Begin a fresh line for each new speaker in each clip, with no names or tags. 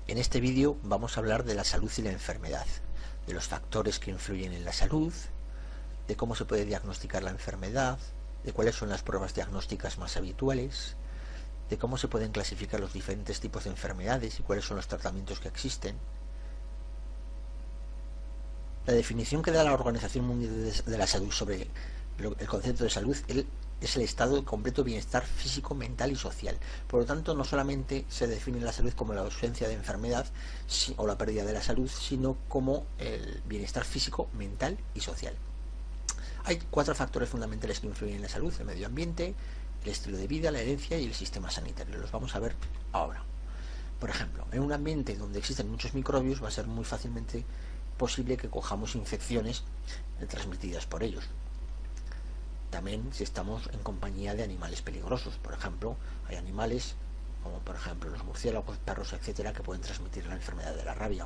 En este vídeo vamos a hablar de la salud y la enfermedad, de los factores que influyen en la salud, de cómo se puede diagnosticar la enfermedad, de cuáles son las pruebas diagnósticas más habituales, de cómo se pueden clasificar los diferentes tipos de enfermedades y cuáles son los tratamientos que existen. La definición que da la Organización Mundial de la Salud sobre el concepto de salud es el estado de completo bienestar físico, mental y social. Por lo tanto, no solamente se define la salud como la ausencia de enfermedad o la pérdida de la salud, sino como el bienestar físico, mental y social. Hay 4 factores fundamentales que influyen en la salud: el medio ambiente, el estilo de vida, la herencia y el sistema sanitario. Los vamos a ver ahora. Por ejemplo, en un ambiente donde existen muchos microbios va a ser muy fácilmente posible que cojamos infecciones transmitidas por ellos. También si estamos en compañía de animales peligrosos. Por ejemplo, hay animales como por ejemplo los murciélagos, perros, etcétera, que pueden transmitir la enfermedad de la rabia.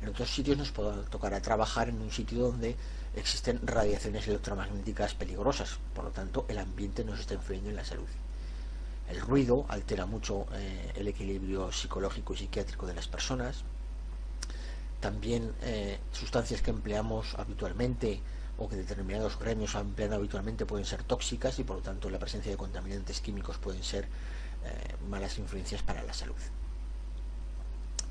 En otros sitios nos puede tocar a trabajar en un sitio donde existen radiaciones electromagnéticas peligrosas, por lo tanto el ambiente nos está influyendo en la salud. El ruido altera mucho el equilibrio psicológico y psiquiátrico de las personas. También sustancias que empleamos habitualmente o que determinados gremios emplean habitualmente pueden ser tóxicas y por lo tanto la presencia de contaminantes químicos pueden ser malas influencias para la salud.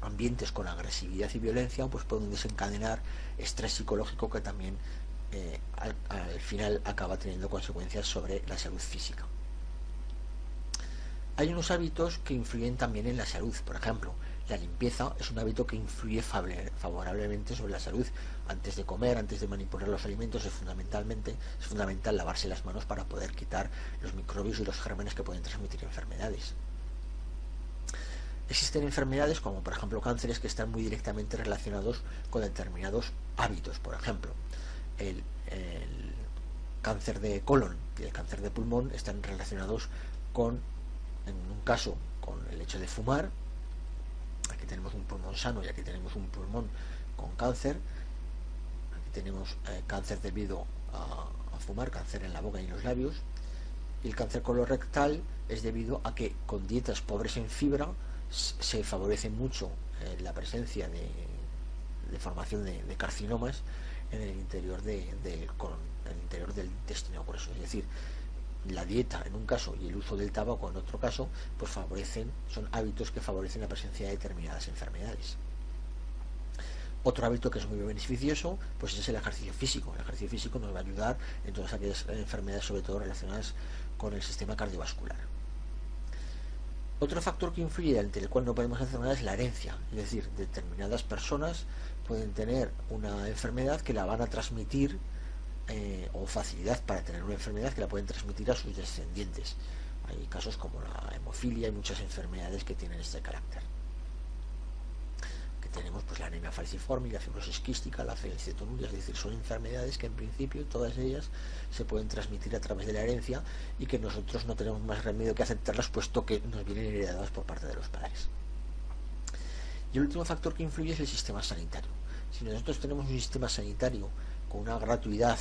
Ambientes con agresividad y violencia pues pueden desencadenar estrés psicológico que también al final acaba teniendo consecuencias sobre la salud física. Hay unos hábitos que influyen también en la salud. Por ejemplo, la limpieza es un hábito que influye favorablemente sobre la salud. Antes de comer, antes de manipular los alimentos, es fundamental lavarse las manos para poder quitar los microbios y los gérmenes que pueden transmitir enfermedades. Existen enfermedades como por ejemplo cánceres que están muy directamente relacionados con determinados hábitos. Por ejemplo, el cáncer de colon y el cáncer de pulmón están relacionados con, en un caso, con el hecho de fumar. Aquí tenemos un pulmón sano y aquí tenemos un pulmón con cáncer. Aquí tenemos cáncer debido a fumar, cáncer en la boca y en los labios. Y el cáncer colorectal es debido a que con dietas pobres en fibra se favorece mucho la presencia de formación de carcinomas en el interior del colon, en el interior del intestino grueso. Es decir, la dieta en un caso y el uso del tabaco en otro caso pues son hábitos que favorecen la presencia de determinadas enfermedades. Otro hábito que es muy beneficioso pues es el ejercicio físico. El ejercicio físico nos va a ayudar en todas aquellas enfermedades, sobre todo relacionadas con el sistema cardiovascular. Otro factor que influye, ante el cual no podemos hacer nada, es la herencia. Es decir, determinadas personas pueden tener una enfermedad que la van a transmitir o facilidad para tener una enfermedad que la pueden transmitir a sus descendientes. Hay casos como la hemofilia y muchas enfermedades que tienen este carácter. Que tenemos pues la anemia falciforme, la fibrosis quística, la felicitonuria, es decir, son enfermedades que en principio todas ellas se pueden transmitir a través de la herencia y que nosotros no tenemos más remedio que aceptarlas, puesto que nos vienen heredadas por parte de los padres. Y el último factor que influye es el sistema sanitario. Si nosotros tenemos un sistema sanitario con una gratuidad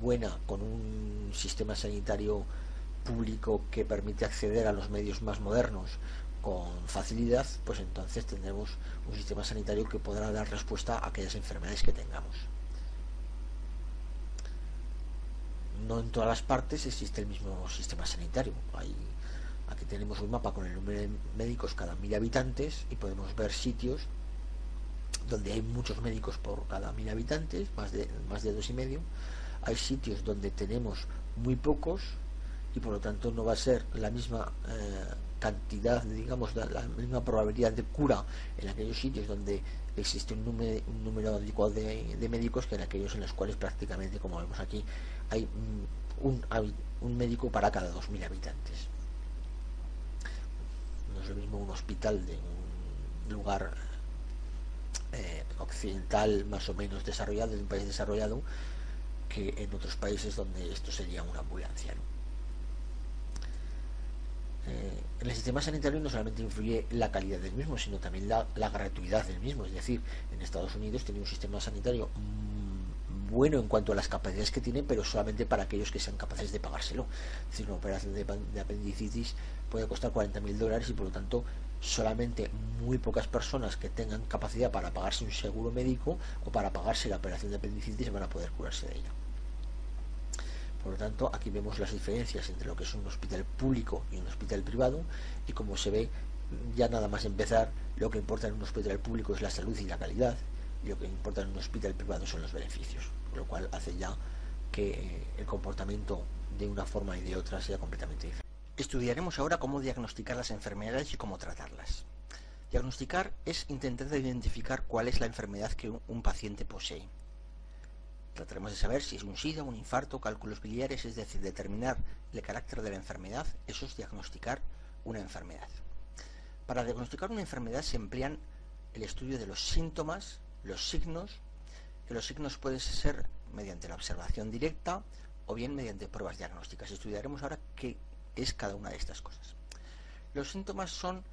buena, con un sistema sanitario público que permite acceder a los medios más modernos con facilidad, pues entonces tendremos un sistema sanitario que podrá dar respuesta a aquellas enfermedades que tengamos. No en todas las partes existe el mismo sistema sanitario. Aquí tenemos un mapa con el número de médicos cada 1000 habitantes y podemos ver sitios donde hay muchos médicos por cada 1000 habitantes, más de 2,5. Hay sitios donde tenemos muy pocos y por lo tanto no va a ser la misma cantidad, digamos, la misma probabilidad de cura en aquellos sitios donde existe un número adecuado de médicos que en aquellos en los cuales prácticamente, como vemos aquí, hay un médico para cada 2000 habitantes. No es lo mismo un hospital de un lugar occidental más o menos desarrollado, de un país desarrollado, que en otros países donde esto sería una ambulancia, ¿no? En el sistema sanitario no solamente influye la calidad del mismo, sino también la gratuidad del mismo. Es decir, en Estados Unidos tiene un sistema sanitario bueno en cuanto a las capacidades que tiene, pero solamente para aquellos que sean capaces de pagárselo. Es decir, una operación de apendicitis puede costar $40.000 y por lo tanto solamente muy pocas personas que tengan capacidad para pagarse un seguro médico o para pagarse la operación de apendicitis van a poder curarse de ella. Por lo tanto, aquí vemos las diferencias entre lo que es un hospital público y un hospital privado, y como se ve, ya nada más empezar, lo que importa en un hospital público es la salud y la calidad, y lo que importa en un hospital privado son los beneficios, lo cual hace ya que el comportamiento de una forma y de otra sea completamente diferente. Estudiaremos ahora cómo diagnosticar las enfermedades y cómo tratarlas. Diagnosticar es intentar identificar cuál es la enfermedad que un paciente posee. Trataremos de saber si es un SIDA, un infarto, cálculos biliares, es decir, determinar el carácter de la enfermedad. Eso es diagnosticar una enfermedad. Para diagnosticar una enfermedad se emplean el estudio de los síntomas, los signos, que los signos pueden ser mediante la observación directa o bien mediante pruebas diagnósticas. Estudiaremos ahora qué es cada una de estas cosas. Los síntomas son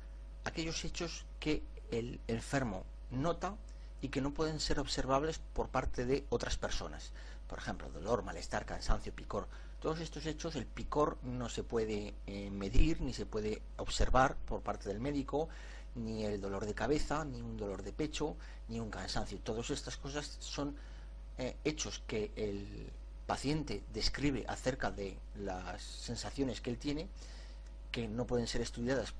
aquellos hechos que el enfermo nota y que no pueden ser observables por parte de otras personas. Por ejemplo, dolor, malestar, cansancio, picor. Todos estos hechos, el picor no se puede medir ni se puede observar por parte del médico, ni el dolor de cabeza, ni un dolor de pecho, ni un cansancio. Todas estas cosas son hechos que el paciente describe acerca de las sensaciones que él tiene, que no pueden ser estudiadas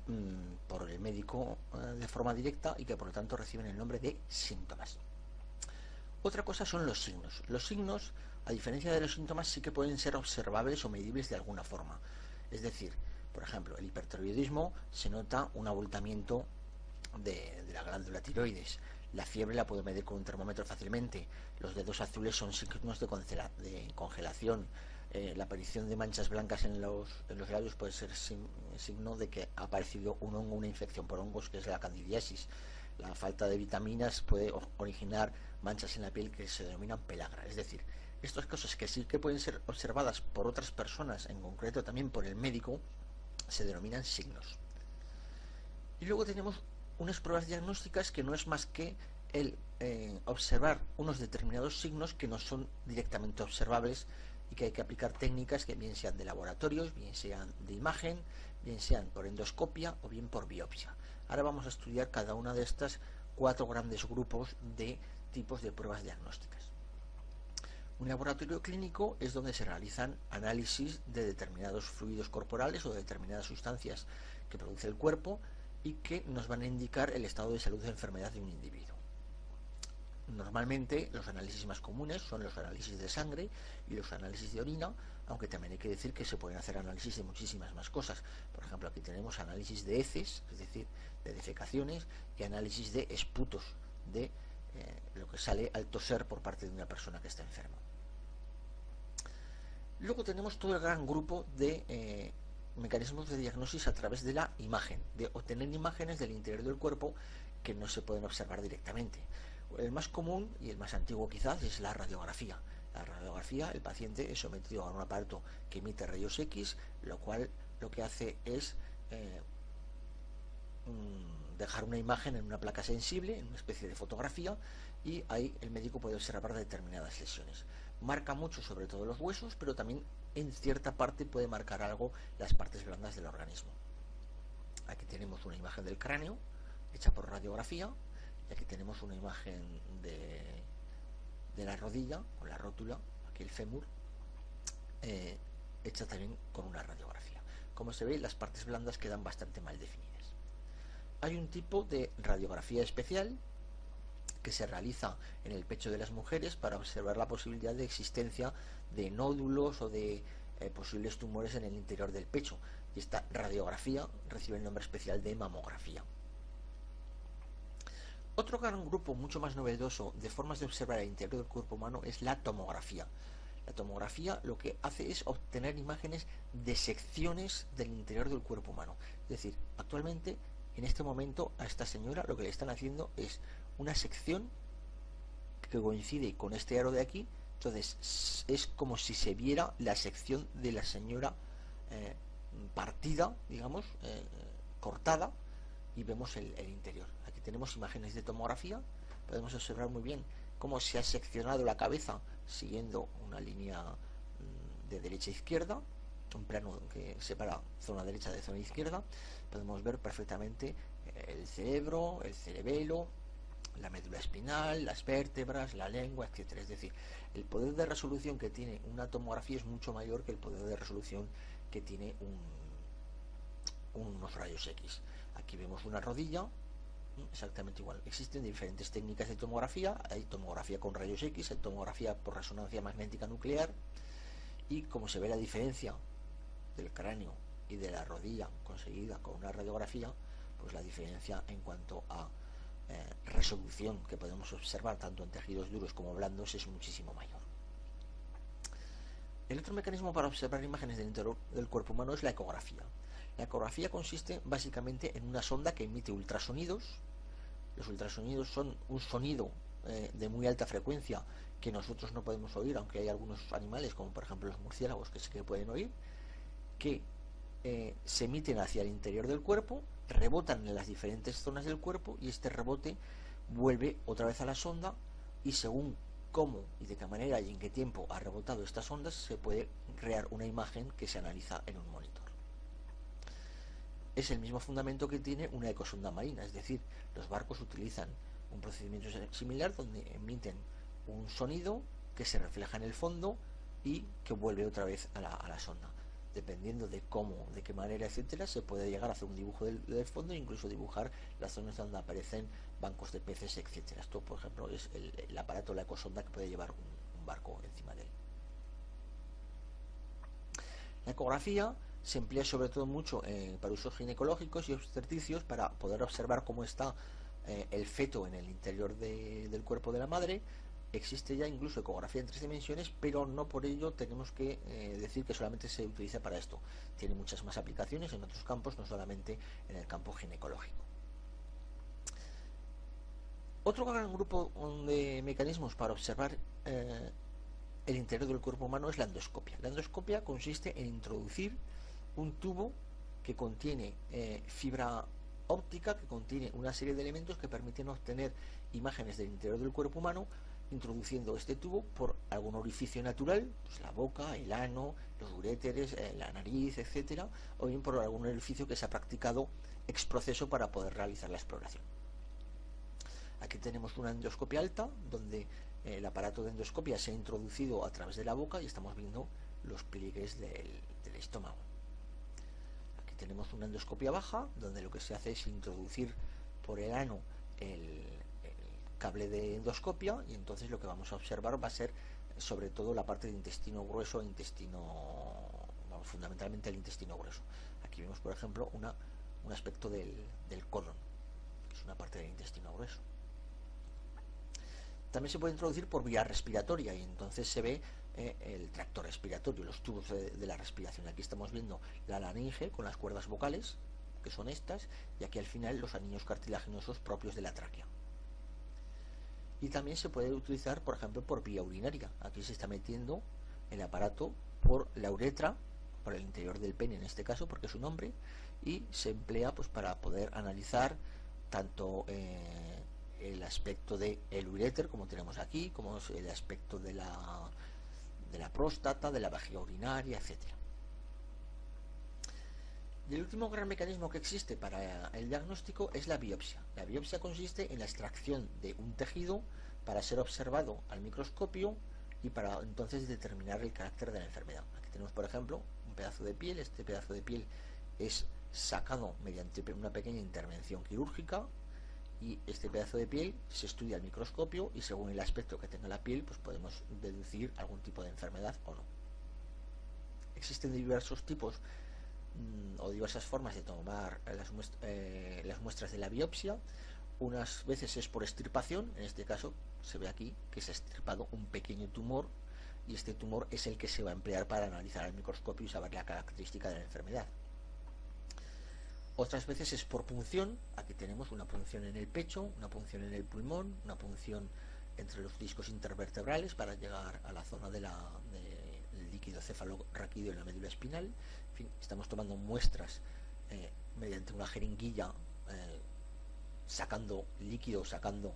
por el médico de forma directa y que por lo tanto reciben el nombre de síntomas. Otra cosa son los signos. Los signos, a diferencia de los síntomas, sí que pueden ser observables o medibles de alguna forma. Es decir, por ejemplo, el hipertiroidismo se nota un abultamiento de la glándula tiroides. La fiebre la puedo medir con un termómetro fácilmente. Los dedos azules son signos de congelación. La aparición de manchas blancas en los labios puede ser signo de que ha aparecido un hongo, una infección por hongos, que es la candidiasis. La falta de vitaminas puede originar manchas en la piel que se denominan pelagra. Es decir, estas cosas que sí que pueden ser observadas por otras personas, en concreto también por el médico, se denominan signos. Y luego tenemos unas pruebas diagnósticas que no es más que el observar unos determinados signos que no son directamente observables y que hay que aplicar técnicas que bien sean de laboratorios, bien sean de imagen, bien sean por endoscopia o bien por biopsia. Ahora vamos a estudiar cada una de estas 4 grandes grupos de tipos de pruebas diagnósticas. Un laboratorio clínico es donde se realizan análisis de determinados fluidos corporales o de determinadas sustancias que produce el cuerpo y que nos van a indicar el estado de salud de enfermedad de un individuo. Normalmente los análisis más comunes son los análisis de sangre y los análisis de orina, aunque también hay que decir que se pueden hacer análisis de muchísimas más cosas. Por ejemplo, aquí tenemos análisis de heces, es decir, de defecaciones, y análisis de esputos, de lo que sale al toser por parte de una persona que está enferma. Luego tenemos todo el gran grupo de mecanismos de diagnosis a través de la imagen, de obtener imágenes del interior del cuerpo que no se pueden observar directamente. El más común y el más antiguo quizás es la radiografía. La radiografía, el paciente es sometido a un aparato que emite rayos X, lo cual lo que hace es dejar una imagen en una placa sensible, en una especie de fotografía, y ahí el médico puede observar determinadas lesiones. Marca mucho sobre todo los huesos, pero también en cierta parte puede marcar algo las partes blandas del organismo. Aquí tenemos una imagen del cráneo hecha por radiografía, y aquí tenemos una imagen de la rodilla, o la rótula, aquí el fémur, hecha también con una radiografía. Como se ve, las partes blandas quedan bastante mal definidas. Hay un tipo de radiografía especial que se realiza en el pecho de las mujeres para observar la posibilidad de existencia de nódulos o de posibles tumores en el interior del pecho, y esta radiografía recibe el nombre especial de mamografía. Otro gran grupo mucho más novedoso de formas de observar el interior del cuerpo humano es la tomografía. La tomografía lo que hace es obtener imágenes de secciones del interior del cuerpo humano. Es decir, actualmente, en este momento, a esta señora lo que le están haciendo es una sección que coincide con este aro de aquí. Entonces es como si se viera la sección de la señora partida, digamos, cortada, y vemos el interior. Aquí tenemos imágenes de tomografía. Podemos observar muy bien cómo se ha seccionado la cabeza siguiendo una línea de derecha a izquierda, un plano que separa zona derecha de zona izquierda. Podemos ver perfectamente el cerebro, el cerebelo, la médula espinal, las vértebras, la lengua, etcétera. Es decir, el poder de resolución que tiene una tomografía es mucho mayor que el poder de resolución que tiene unos rayos X. Aquí vemos una rodilla, exactamente igual. Existen diferentes técnicas de tomografía. Hay tomografía con rayos X, hay tomografía por resonancia magnética nuclear, y como se ve la diferencia del cráneo y de la rodilla conseguida con una radiografía, pues la diferencia en cuanto a resolución que podemos observar tanto en tejidos duros como blandos es muchísimo mayor. El otro mecanismo para observar imágenes del interior del cuerpo humano es la ecografía. La ecografía consiste básicamente en una sonda que emite ultrasonidos. Los ultrasonidos son un sonido de muy alta frecuencia que nosotros no podemos oír, aunque hay algunos animales, como por ejemplo los murciélagos, que sí que pueden oír, que se emiten hacia el interior del cuerpo, rebotan en las diferentes zonas del cuerpo, y este rebote vuelve otra vez a la sonda, y según cómo y de qué manera y en qué tiempo ha rebotado estas ondas, se puede crear una imagen que se analiza en un monitor. Es el mismo fundamento que tiene una ecosonda marina, es decir, los barcos utilizan un procedimiento similar donde emiten un sonido que se refleja en el fondo y que vuelve otra vez a la sonda. Dependiendo de cómo, de qué manera, etcétera, se puede llegar a hacer un dibujo del fondo e incluso dibujar las zonas donde aparecen bancos de peces, etcétera. Esto, por ejemplo, es el aparato, la ecosonda, que puede llevar un barco encima de él. La ecografía se emplea sobre todo mucho para usos ginecológicos y obstetricios, para poder observar cómo está el feto en el interior del cuerpo de la madre. Existe ya incluso ecografía en 3 dimensiones, pero no por ello tenemos que decir que solamente se utiliza para esto. Tiene muchas más aplicaciones en otros campos, no solamente en el campo ginecológico. Otro gran grupo de mecanismos para observar el interior del cuerpo humano es la endoscopia. La endoscopia consiste en introducir un tubo que contiene fibra óptica, que contiene una serie de elementos que permiten obtener imágenes del interior del cuerpo humano, introduciendo este tubo por algún orificio natural, pues la boca, el ano, los uréteres, la nariz, etcétera, o bien por algún orificio que se ha practicado ex proceso para poder realizar la exploración. Aquí tenemos una endoscopia alta, donde el aparato de endoscopia se ha introducido a través de la boca y estamos viendo los pliegues del estómago. Aquí tenemos una endoscopia baja, donde lo que se hace es introducir por el ano el cable de endoscopia, y entonces lo que vamos a observar va a ser sobre todo la parte de intestino grueso, fundamentalmente el intestino grueso. Aquí vemos, por ejemplo, un aspecto del colon, que es una parte del intestino grueso. También se puede introducir por vía respiratoria, y entonces se ve el tracto respiratorio, los tubos de la respiración. Aquí estamos viendo la laringe con las cuerdas vocales, que son estas, y aquí al final los anillos cartilaginosos propios de la tráquea. Y también se puede utilizar, por ejemplo, por vía urinaria. Aquí se está metiendo el aparato por la uretra, por el interior del pene en este caso, porque es un hombre, y se emplea pues para poder analizar tanto el aspecto del uréter, como tenemos aquí, como el aspecto de la próstata, de la vejiga urinaria, etcétera. Y el último gran mecanismo que existe para el diagnóstico es la biopsia. La biopsia consiste en la extracción de un tejido para ser observado al microscopio y para entonces determinar el carácter de la enfermedad. Aquí tenemos, por ejemplo, un pedazo de piel. Este pedazo de piel es sacado mediante una pequeña intervención quirúrgica, y este pedazo de piel se estudia al microscopio, y según el aspecto que tenga la piel, pues podemos deducir algún tipo de enfermedad o no. Existen diversos tipos o diversas formas de tomar las muestras de la biopsia. Unas veces es por extirpación, en este caso se ve aquí que se ha extirpado un pequeño tumor, y este tumor es el que se va a emplear para analizar al microscopio y saber la característica de la enfermedad. Otras veces es por punción. Aquí tenemos una punción en el pecho, una punción en el pulmón, una punción entre los discos intervertebrales para llegar a la zona del líquido cefalorraquídeo en la médula espinal. En fin, estamos tomando muestras mediante una jeringuilla, sacando líquido, sacando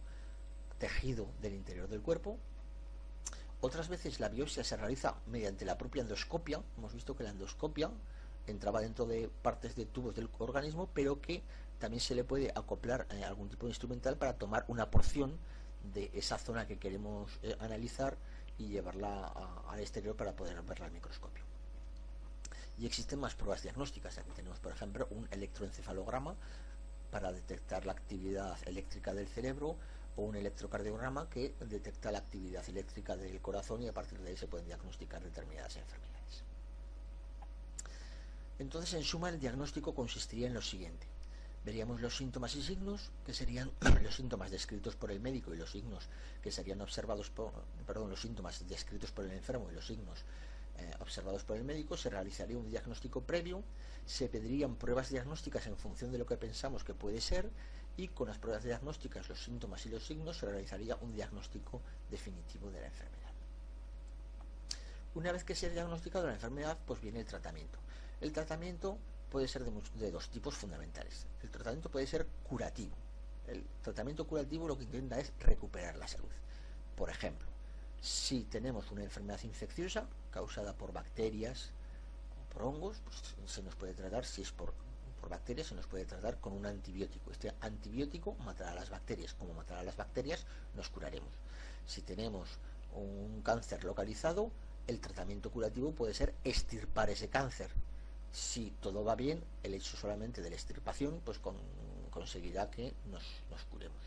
tejido del interior del cuerpo. Otras veces la biopsia se realiza mediante la propia endoscopia. Hemos visto que la endoscopia entraba dentro de partes de tubos del organismo, pero que también se le puede acoplar algún tipo de instrumental para tomar una porción de esa zona que queremos analizar y llevarla al exterior para poder verla al microscopio. Y existen más pruebas diagnósticas. Aquí tenemos, por ejemplo, un electroencefalograma para detectar la actividad eléctrica del cerebro, o un electrocardiograma que detecta la actividad eléctrica del corazón, y a partir de ahí se pueden diagnosticar determinadas enfermedades. Entonces, en suma, el diagnóstico consistiría en lo siguiente. Veríamos los síntomas y signos, que serían los síntomas descritos por el médico, y los signos que serían observados los síntomas descritos por el enfermo y los signos observados por el médico. Se realizaría un diagnóstico previo, se pedirían pruebas diagnósticas en función de lo que pensamos que puede ser, y con las pruebas diagnósticas, los síntomas y los signos, se realizaría un diagnóstico definitivo de la enfermedad. Una vez que se ha diagnosticado la enfermedad, pues viene el tratamiento. El tratamiento puede ser de dos tipos fundamentales. El tratamiento puede ser curativo. El tratamiento curativo lo que intenta es recuperar la salud. Por ejemplo, si tenemos una enfermedad infecciosa causada por bacterias o por hongos, pues se nos puede tratar, si es por bacterias, se nos puede tratar con un antibiótico. Este antibiótico matará a las bacterias. Como matará a las bacterias, nos curaremos. Si tenemos un cáncer localizado, el tratamiento curativo puede ser extirpar ese cáncer. Si todo va bien, el hecho solamente de la extirpación pues conseguirá que nos curemos.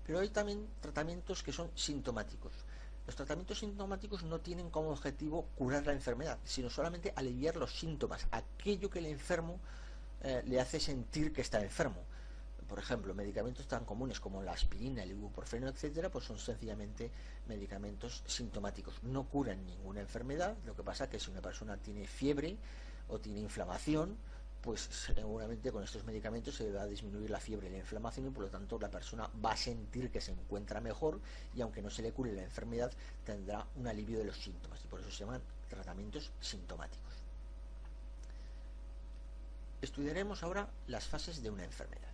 Pero hay también tratamientos que son sintomáticos. Los tratamientos sintomáticos no tienen como objetivo curar la enfermedad, sino solamente aliviar los síntomas, aquello que el enfermo le hace sentir que está enfermo. Por ejemplo, medicamentos tan comunes como la aspirina, el ibuprofeno, etcétera, pues son sencillamente medicamentos sintomáticos. No curan ninguna enfermedad. Lo que pasa es que si una persona tiene fiebre o tiene inflamación, pues seguramente con estos medicamentos se va a disminuir la fiebre y la inflamación, y por lo tanto la persona va a sentir que se encuentra mejor, y aunque no se le cure la enfermedad, tendrá un alivio de los síntomas, y por eso se llaman tratamientos sintomáticos. Estudiaremos ahora las fases de una enfermedad.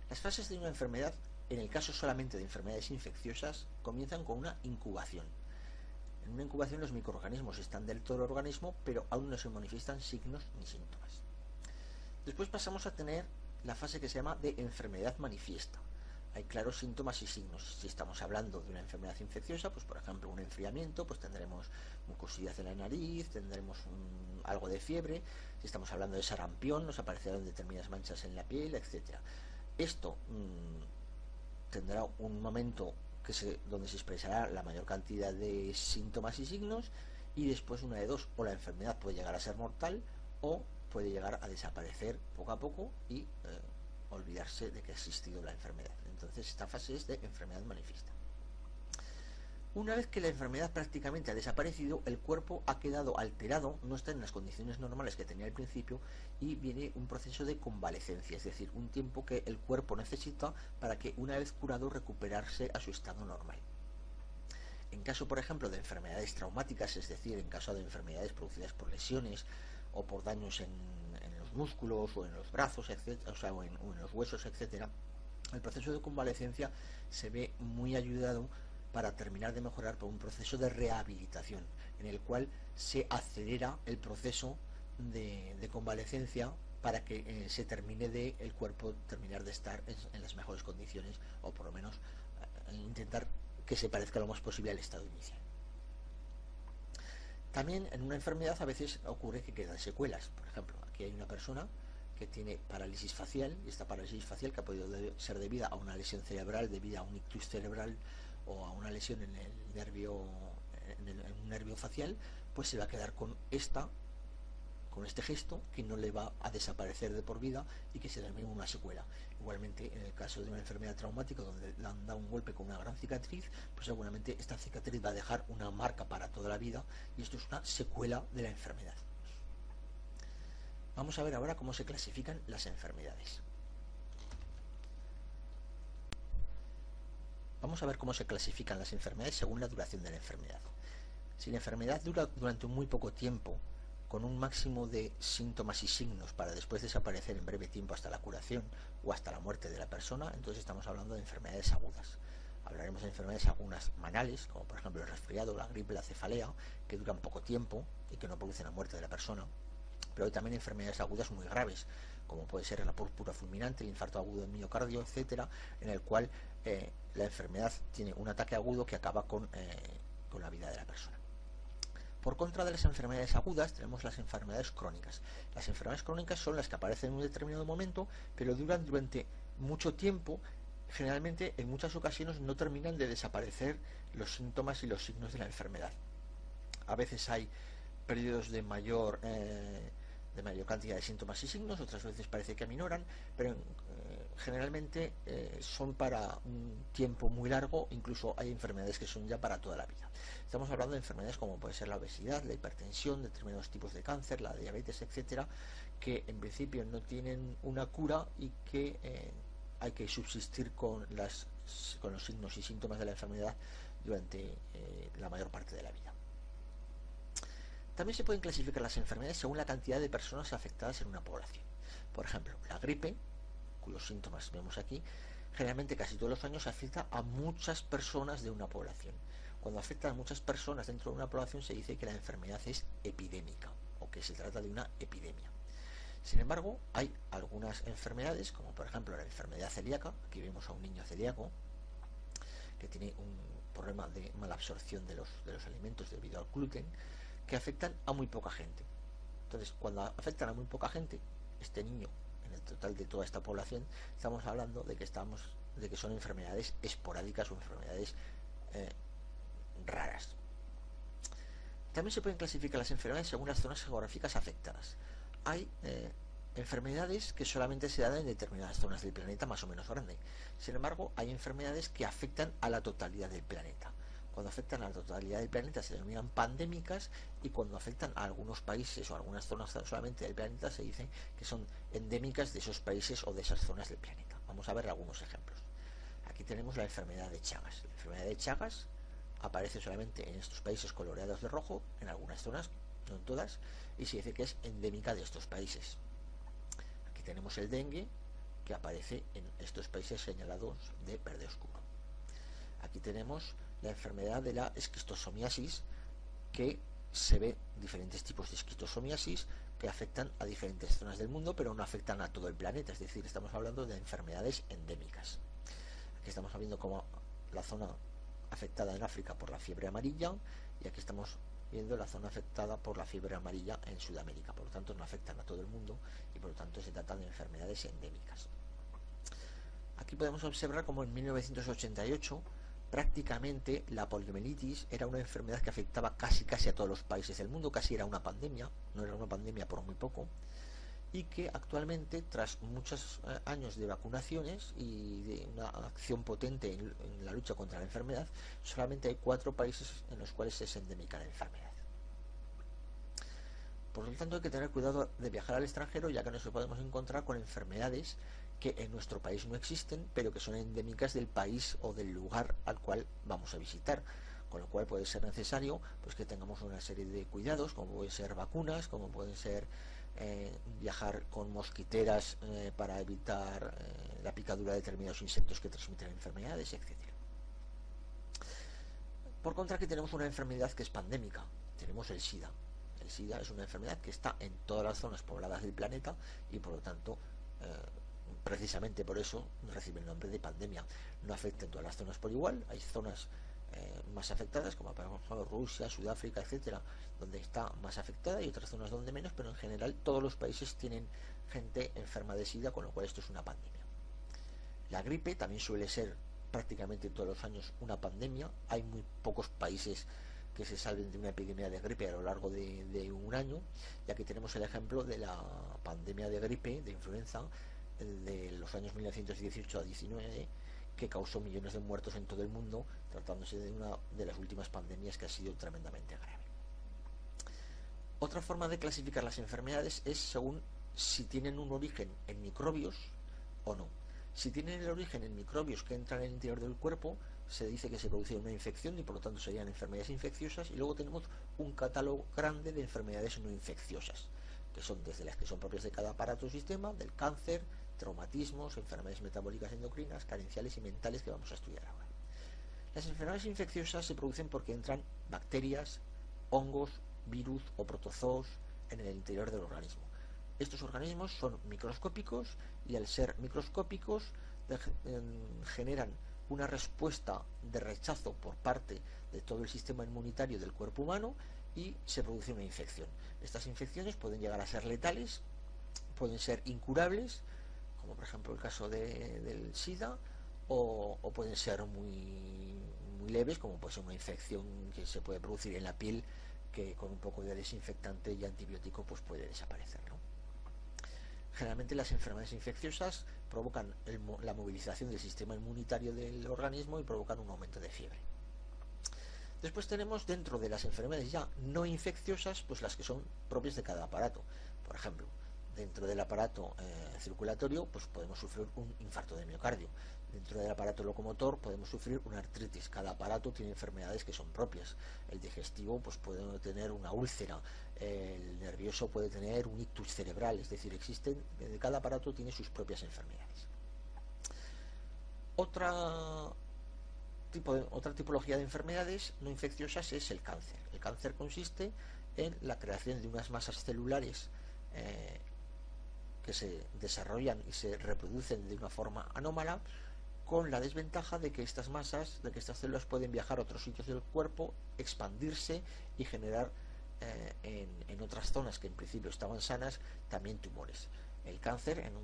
Las fases de una enfermedad, en el caso solamente de enfermedades infecciosas, comienzan con una incubación. En una incubación los microorganismos están dentro del organismo, pero aún no se manifiestan signos ni síntomas. Después pasamos a tener la fase que se llama de enfermedad manifiesta. Hay claros síntomas y signos. Si estamos hablando de una enfermedad infecciosa, pues por ejemplo un enfriamiento, pues tendremos mucosidad en la nariz, tendremos algo de fiebre. Si estamos hablando de sarampión, nos aparecerán determinadas manchas en la piel, etcétera. Esto tendrá un momento donde se expresará la mayor cantidad de síntomas y signos, y después una de dos: o la enfermedad puede llegar a ser mortal, o puede llegar a desaparecer poco a poco y olvidarse de que ha existido la enfermedad. Entonces esta fase es de enfermedad manifiesta. Una vez que la enfermedad prácticamente ha desaparecido, el cuerpo ha quedado alterado, no está en las condiciones normales que tenía al principio, y viene un proceso de convalecencia, es decir, un tiempo que el cuerpo necesita para que, una vez curado, recuperarse a su estado normal. En caso, por ejemplo, de enfermedades traumáticas, es decir, en caso de enfermedades producidas por lesiones o por daños en los músculos o en los brazos, etcétera, o en los huesos, etcétera, el proceso de convalecencia se ve muy ayudado para terminar de mejorar por un proceso de rehabilitación, en el cual se acelera el proceso de convalecencia para que se termine el cuerpo terminar de estar en las mejores condiciones, o por lo menos intentar que se parezca lo más posible al estado inicial. También en una enfermedad a veces ocurre que quedan secuelas. Por ejemplo, aquí hay una persona que tiene parálisis facial, y esta parálisis facial, que ha podido ser debida a una lesión cerebral, debida a un ictus cerebral o a una lesión en el nervio, en un nervio facial, pues se va a quedar con este gesto que no le va a desaparecer de por vida y que se termina en una secuela. Igualmente, en el caso de una enfermedad traumática donde le han dado un golpe con una gran cicatriz, pues seguramente esta cicatriz va a dejar una marca para toda la vida, y esto es una secuela de la enfermedad. Vamos a ver ahora cómo se clasifican las enfermedades. Vamos a ver cómo se clasifican las enfermedades según la duración de la enfermedad. Si la enfermedad dura durante muy poco tiempo, con un máximo de síntomas y signos para después desaparecer en breve tiempo hasta la curación o hasta la muerte de la persona, entonces estamos hablando de enfermedades agudas. Hablaremos de enfermedades agudas banales, como por ejemplo el resfriado, la gripe, la cefalea, que duran poco tiempo y que no producen la muerte de la persona. Pero hay también enfermedades agudas muy graves, como puede ser la púrpura fulminante, el infarto agudo del miocardio, etcétera, en el cual la enfermedad tiene un ataque agudo que acaba con la vida de la persona. Por contra de las enfermedades agudas tenemos las enfermedades crónicas. Las enfermedades crónicas son las que aparecen en un determinado momento, pero duran durante mucho tiempo. Generalmente, en muchas ocasiones, no terminan de desaparecer los síntomas y los signos de la enfermedad. A veces hay periodos de mayor cantidad de síntomas y signos, otras veces parece que aminoran, pero generalmente son para un tiempo muy largo. Incluso hay enfermedades que son ya para toda la vida. Estamos hablando de enfermedades como puede ser la obesidad, la hipertensión, determinados tipos de cáncer, la diabetes, etcétera, que en principio no tienen una cura y que hay que subsistir con los signos y síntomas de la enfermedad durante la mayor parte de la vida. También se pueden clasificar las enfermedades según la cantidad de personas afectadas en una población. Por ejemplo, la gripe, cuyos síntomas vemos aquí, generalmente casi todos los años afecta a muchas personas de una población. Cuando afecta a muchas personas dentro de una población se dice que la enfermedad es epidémica o que se trata de una epidemia. Sin embargo, hay algunas enfermedades, como por ejemplo la enfermedad celíaca. Aquí vemos a un niño celíaco que tiene un problema de mala absorción de los alimentos debido al gluten, que afectan a muy poca gente. Entonces, cuando afectan a muy poca gente, este niño, en el total de toda esta población, estamos hablando de que son enfermedades esporádicas o enfermedades raras. También se pueden clasificar las enfermedades según las zonas geográficas afectadas. Hay enfermedades que solamente se dan en determinadas zonas del planeta más o menos grande. Sin embargo, hay enfermedades que afectan a la totalidad del planeta. Cuando afectan a la totalidad del planeta se denominan pandémicas, y cuando afectan a algunos países o a algunas zonas solamente del planeta se dice que son endémicas de esos países o de esas zonas del planeta. Vamos a ver algunos ejemplos. Aquí tenemos la enfermedad de Chagas. La enfermedad de Chagas aparece solamente en estos países coloreados de rojo, en algunas zonas, no en todas, y se dice que es endémica de estos países. Aquí tenemos el dengue, que aparece en estos países señalados de verde oscuro. Aquí tenemos la enfermedad de la esquistosomiasis, que se ve diferentes tipos de esquistosomiasis que afectan a diferentes zonas del mundo, pero no afectan a todo el planeta. Es decir, estamos hablando de enfermedades endémicas. Aquí estamos viendo como la zona afectada en África por la fiebre amarilla, y aquí estamos viendo la zona afectada por la fiebre amarilla en Sudamérica. Por lo tanto, no afectan a todo el mundo y por lo tanto se tratan de enfermedades endémicas. Aquí podemos observar como en 1988 prácticamente la poliomielitis era una enfermedad que afectaba casi a todos los países del mundo, casi era una pandemia, no era una pandemia por muy poco, y que actualmente, tras muchos años de vacunaciones y de una acción potente en la lucha contra la enfermedad, solamente hay 4 países en los cuales es endémica la enfermedad. Por lo tanto, hay que tener cuidado de viajar al extranjero, ya que nos podemos encontrar con enfermedades que en nuestro país no existen, pero que son endémicas del país o del lugar al cual vamos a visitar, con lo cual puede ser necesario pues que tengamos una serie de cuidados, como pueden ser vacunas, como pueden ser viajar con mosquiteras para evitar la picadura de determinados insectos que transmiten enfermedades, etcétera. Por contra, aquí tenemos una enfermedad que es pandémica. Tenemos el SIDA. El SIDA es una enfermedad que está en todas las zonas pobladas del planeta y por lo tanto precisamente por eso recibe el nombre de pandemia. No afecta en todas las zonas por igual. Hay zonas más afectadas, como por ejemplo Rusia, Sudáfrica, etcétera, donde está más afectada, y otras zonas donde menos, pero en general todos los países tienen gente enferma de SIDA, con lo cual esto es una pandemia. La gripe también suele ser prácticamente todos los años una pandemia. Hay muy pocos países que se salven de una epidemia de gripe a lo largo de un año, y aquí tenemos el ejemplo de la pandemia de gripe, de influenza, de los años 1918 a 19, que causó millones de muertos en todo el mundo, tratándose de una de las últimas pandemias que ha sido tremendamente grave. Otra forma de clasificar las enfermedades es según si tienen un origen en microbios o no. Si tienen el origen en microbios que entran en el interior del cuerpo, se dice que se produce una infección y por lo tanto serían enfermedades infecciosas, y luego tenemos un catálogo grande de enfermedades no infecciosas, que son desde las que son propias de cada aparato o sistema, del cáncer, traumatismos, enfermedades metabólicas endocrinas, carenciales y mentales, que vamos a estudiar ahora. Las enfermedades infecciosas se producen porque entran bacterias, hongos, virus o protozoos en el interior del organismo. Estos organismos son microscópicos y al ser microscópicos generan una respuesta de rechazo por parte de todo el sistema inmunitario del cuerpo humano y se produce una infección. Estas infecciones pueden llegar a ser letales, pueden ser incurables, como por ejemplo el caso del SIDA, o pueden ser muy leves, como puede ser una infección que se puede producir en la piel, que con un poco de desinfectante y antibiótico pues puede desaparecer, ¿no? Generalmente las enfermedades infecciosas provocan la movilización del sistema inmunitario del organismo y provocan un aumento de fiebre. Después tenemos dentro de las enfermedades ya no infecciosas, pues las que son propias de cada aparato. Por ejemplo, dentro del aparato circulatorio pues podemos sufrir un infarto de miocardio. Dentro del aparato locomotor podemos sufrir una artritis. Cada aparato tiene enfermedades que son propias. El digestivo pues puede tener una úlcera, el nervioso puede tener un ictus cerebral, es decir, cada aparato tiene sus propias enfermedades. Otra tipología de enfermedades no infecciosas es el cáncer. El cáncer consiste en la creación de unas masas celulares que se desarrollan y se reproducen de una forma anómala, con la desventaja de que estas células pueden viajar a otros sitios del cuerpo, expandirse y generar en otras zonas que en principio estaban sanas también tumores. El cáncer en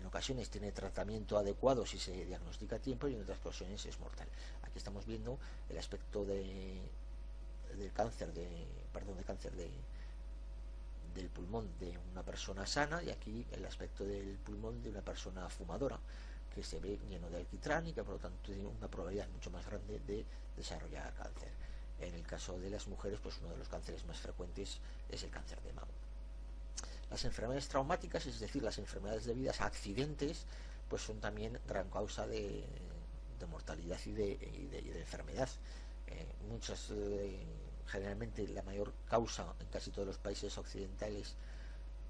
ocasiones tiene tratamiento adecuado si se diagnostica a tiempo, y en otras ocasiones es mortal. Aquí estamos viendo el aspecto del cáncer del pulmón de una persona sana, y aquí el aspecto del pulmón de una persona fumadora, que se ve lleno de alquitrán y que por lo tanto tiene una probabilidad mucho más grande de desarrollar cáncer. En el caso de las mujeres, pues uno de los cánceres más frecuentes es el cáncer de mama. Las enfermedades traumáticas, es decir, las enfermedades debidas a accidentes, pues son también gran causa de mortalidad y de enfermedad. Generalmente la mayor causa en casi todos los países occidentales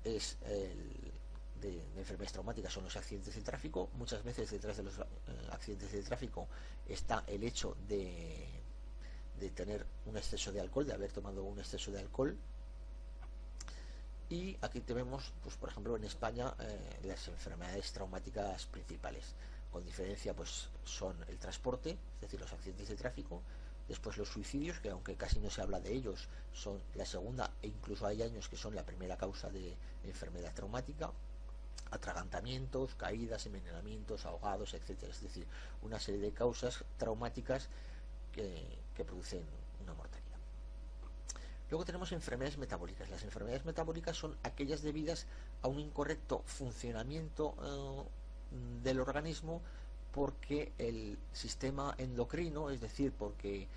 de enfermedades traumáticas son los accidentes de tráfico. Muchas veces detrás de los accidentes de tráfico está el hecho de tener un exceso de alcohol, de haber tomado un exceso de alcohol. Y aquí tenemos, pues por ejemplo en España, las enfermedades traumáticas principales. Con diferencia pues son el transporte, es decir, los accidentes de tráfico. Después los suicidios, que aunque casi no se habla de ellos, son la segunda, e incluso hay años que son la primera causa de enfermedad traumática. Atragantamientos, caídas, envenenamientos, ahogados, etcétera. Es decir, una serie de causas traumáticas que producen una mortalidad. Luego tenemos enfermedades metabólicas. Las enfermedades metabólicas son aquellas debidas a un incorrecto funcionamiento del organismo, porque el sistema endocrino, es decir, porque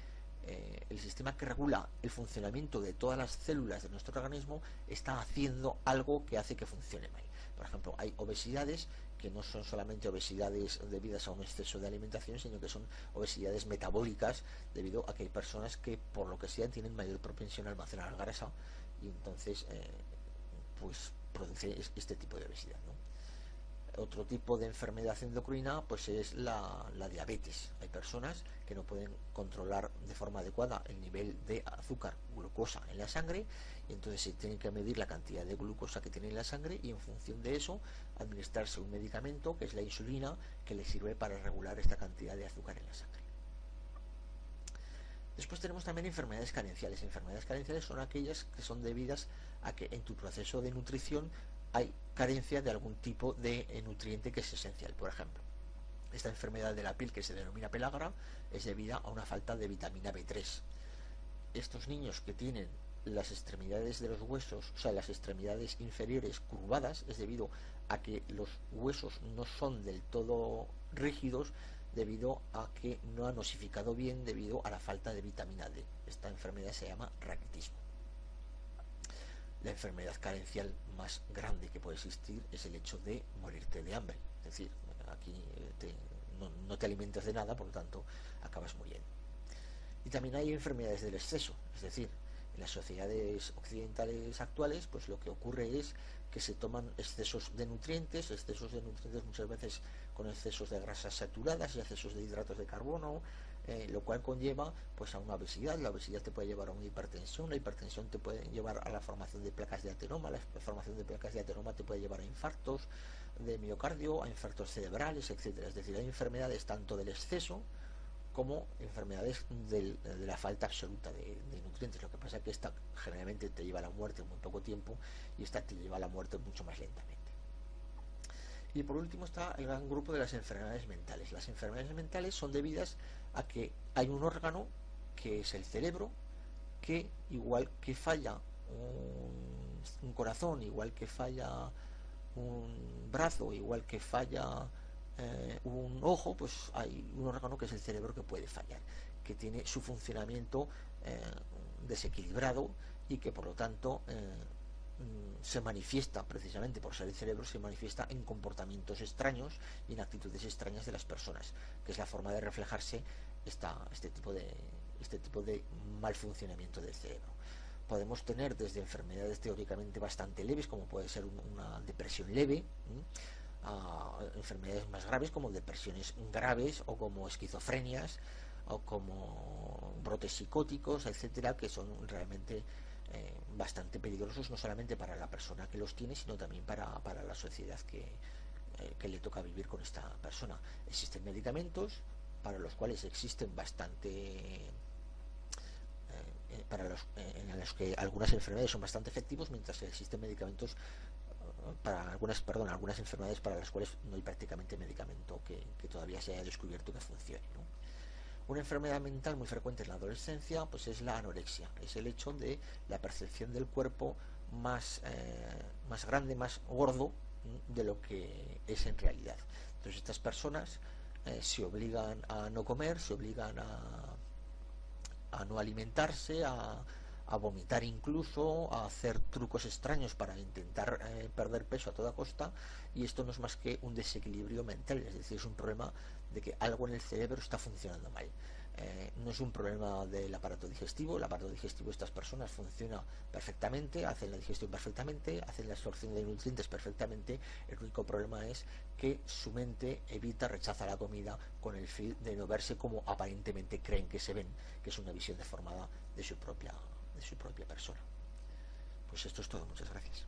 el sistema que regula el funcionamiento de todas las células de nuestro organismo está haciendo algo que hace que funcione mal. Por ejemplo, hay obesidades que no son solamente obesidades debidas a un exceso de alimentación, sino que son obesidades metabólicas, debido a que hay personas que por lo que sea tienen mayor propensión a almacenar grasa, y entonces pues produce este tipo de obesidad, ¿no? Otro tipo de enfermedad endocrina pues es la diabetes. Hay personas que no pueden controlar de forma adecuada el nivel de azúcar, glucosa en la sangre, y entonces se tienen que medir la cantidad de glucosa que tiene en la sangre, y en función de eso administrarse un medicamento que es la insulina, que le sirve para regular esta cantidad de azúcar en la sangre. Después tenemos también enfermedades carenciales. Enfermedades carenciales son aquellas que son debidas a que en tu proceso de nutrición hay carencia de algún tipo de nutriente que es esencial. Por ejemplo, esta enfermedad de la piel, que se denomina pelagra, es debida a una falta de vitamina B3. Estos niños que tienen las extremidades de los huesos, o sea, las extremidades inferiores curvadas, es debido a que los huesos no son del todo rígidos, debido a que no han osificado bien debido a la falta de vitamina D. Esta enfermedad se llama raquitismo. La enfermedad carencial más grande que puede existir es el hecho de morirte de hambre. Es decir, aquí no te alimentas de nada, por lo tanto acabas muriendo. Y también hay enfermedades del exceso, es decir, en las sociedades occidentales actuales pues lo que ocurre es que se toman excesos de nutrientes muchas veces con excesos de grasas saturadas y excesos de hidratos de carbono, lo cual conlleva pues a una obesidad. La obesidad te puede llevar a una hipertensión, la hipertensión te puede llevar a la formación de placas de ateroma, la formación de placas de ateroma te puede llevar a infartos de miocardio, a infartos cerebrales, etcétera. Es decir, hay enfermedades tanto del exceso como enfermedades de la falta absoluta de nutrientes. Lo que pasa es que esta generalmente te lleva a la muerte en muy poco tiempo y esta te lleva a la muerte mucho más lentamente. Y por último está el gran grupo de las enfermedades mentales. Las enfermedades mentales son debidas a que hay un órgano, que es el cerebro, que igual que falla un corazón, igual que falla un brazo, igual que falla un ojo, pues hay un órgano que es el cerebro que puede fallar, que tiene su funcionamiento desequilibrado y que por lo tanto se manifiesta, precisamente por ser el cerebro, se manifiesta en comportamientos extraños y en actitudes extrañas de las personas, que es la forma de reflejarse este tipo de mal funcionamiento del cerebro. Podemos tener desde enfermedades teóricamente bastante leves, como puede ser una depresión leve, a enfermedades más graves como depresiones graves o como esquizofrenias o como brotes psicóticos, etcétera, que son realmente bastante peligrosos, no solamente para la persona que los tiene, sino también para la sociedad que le toca vivir con esta persona. Existen medicamentos para los cuales existen bastante en los que algunas enfermedades son bastante efectivos, mientras que existen medicamentos para algunas enfermedades para las cuales no hay prácticamente medicamento que todavía se haya descubierto que funcione, ¿no? Una enfermedad mental muy frecuente en la adolescencia pues es la anorexia, es el hecho de la percepción del cuerpo más grande, más gordo de lo que es en realidad. Entonces estas personas se obligan a no comer, se obligan a no alimentarse, a vomitar incluso, a hacer trucos extraños para intentar perder peso a toda costa, y esto no es más que un desequilibrio mental, es decir, es un problema de que algo en el cerebro está funcionando mal. No es un problema del aparato digestivo. El aparato digestivo de estas personas funciona perfectamente, hacen la digestión perfectamente, hacen la absorción de nutrientes perfectamente. El único problema es que su mente rechaza la comida con el fin de no verse como aparentemente creen que se ven, que es una visión deformada de su propia persona. Pues esto es todo, muchas gracias.